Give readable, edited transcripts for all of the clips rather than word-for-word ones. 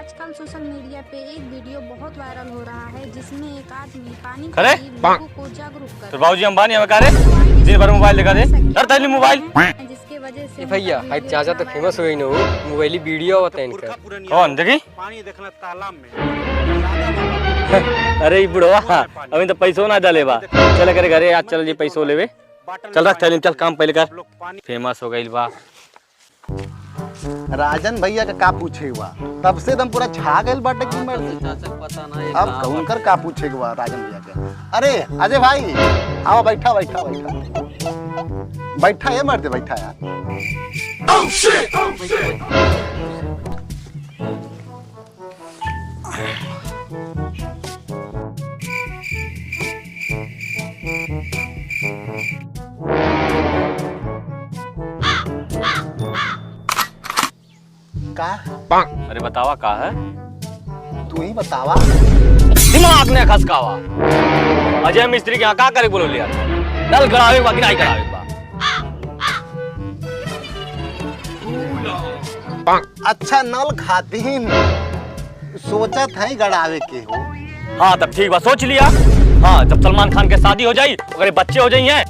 आजकल social media पे एक वीडियो बहुत वायरल हो रहा है जिसमें एक आदमी पानी के खरे? लिए लोगों को जागरूक कर तो बाबूजी अंबानी हमें कह रहे दिन भर मोबाइल दिखा दे डरता नहीं मोबाइल जिसके वजह से भैया हाय चाचा तो फेमस हो गई ना वो मोबाइल वीडियो होता है इनका। कौन देखी पानी देखना तालाब में अरे ई बुढ़वा अभी तो पैसों ना डाले बा चल करे घरे आज चल जी पैसों लेवे चल रख थैली चल काम पहले कर फेमस हो गई बा। राजन भैया का पूछे हुआ तब से एकदम पूरा छा गए बाटे की मर्जी। पता नहीं अब कहूंकर का पूछे हुआ राजन भैया के। अरे अजय भाई आओ बैठा बैठा बैठा बैठा है मर्द बैठा यार। का अरे बतावा का है तू ही बतावा। दिमाग ने खसकावा अजय मिस्त्री के यहाँ का करे बोलो लिया नल गड़ावे बा कि नहीं गड़ावे बा। अच्छा नल खातीन सोचा था ही गड़ावे के हो। हाँ तब ठीक बा सोच लिया। हाँ जब सलमान खान के शादी हो जाई अगर बच्चे हो जाई हैं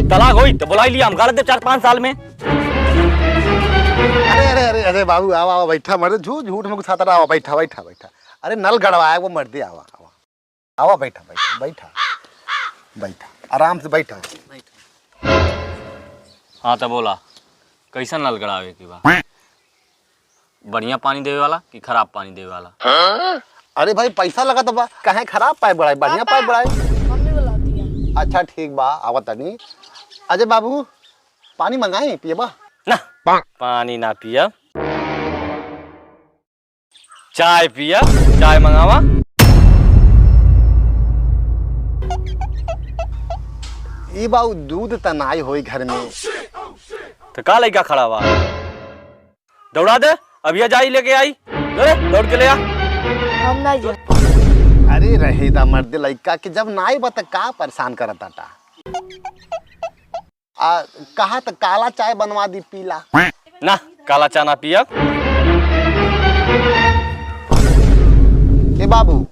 तलाक होई तो बुला लिया हम गाड़ दे 4-5 साल में। अरे अरे अरे अरे बाबू आओ आओ बैठा मर्द झूठ झूठ में घुसाता रहा। बैठा बैठा बैठा अरे नल गड़वाया वो मर्दे आवा आवा आवा बैठा बैठा बैठा बैठा आराम से बैठा। हाँ तो बोला कैसा नल गड़ावे की बा बढ़िया पानी देवे वाला कि खराब पानी देवे वाला। अरे भाई पैसा लगा तो बा कहे खराब पाइप बढ़ाई बढ़िया पाइप बढ़ाई। मम्मी बुलाती है। अच्छा ठीक बा आवा तनी। अजय बाबू पानी मंगाई पिए बा ना पानी ना पिया चाय पिया चाय मंगावा। ई बाबू दूध तनाई होई घर में तो का लड़का खड़ा हुआ दौड़ा दे अभी जाई लेके आई दौड़ के ले आ। हम नहीं जा। अरे रहे दा मर्द लड़का के जब नाई बा त का परेशान करता टा। कहा तो काला चाय बनवा दी पीला। ना काला चाय ना पिया। ए बाबू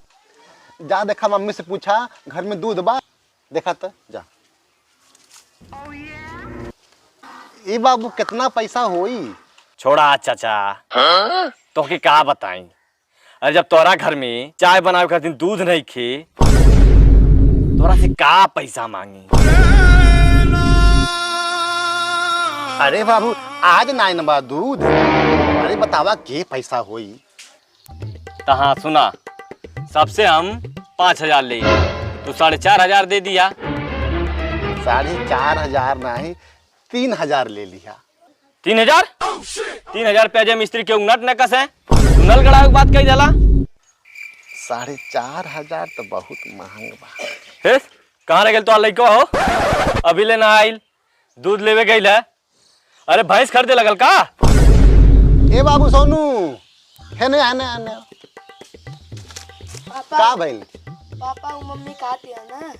जा देखा मम्मी से पूछा घर में दूध बा देखा तो जा। ए बाबू कितना पैसा होई। छोड़ा चाचा तो के का बताई अरे जब तोरा घर में चाय बनावे खातिर दूध नहीं खे तोरा से का पैसा मांगी। अरे बाबू आज नाइन बा दूध। अरे बतावा के पैसा होई। तो हाँ सुना सबसे हम 5,000 ले तू 4,500 दे दिया। 4,500 नहीं 3,000 ले लिया। 3,000 3,000 पे अजय मिस्त्री के नट न कसे नल गड़ावे के बात कही जाला। 4,500 तो बहुत महंग बा। हे कहाँ रह गेल तो लइका हो अभी ले ना आइल दूध लेवे गइल है। अरे भैंस खरीदे लगल का। ए बाबू सोनू है ने आने आने का भइल पापा मम्मी कहती है ना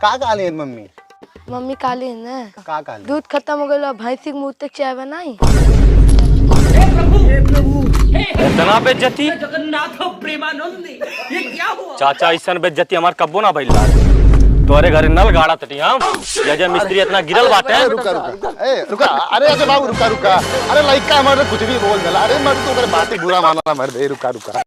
का काले मम्मी मम्मी काली है ना का काले दूध खत्म हो गया भैंसी के मुंह तक चाय बनाई। इतना बेइज्जती जगन्नाथ प्रेमानंद ये क्या हुआ चाचा ऐसा बेइज्जती हमार कब्बो ना भइल तोरे घरे नल गाड़ा तटी हम अजय मिस्त्री इतना गिरल बाटे। रुका रुका ए रुका अरे अजय बाबू रुका रुका अरे लइका हमारे कुछ भी बोल देला। अरे मर्द तो बातें बुरा माना मर्द। रुका रुका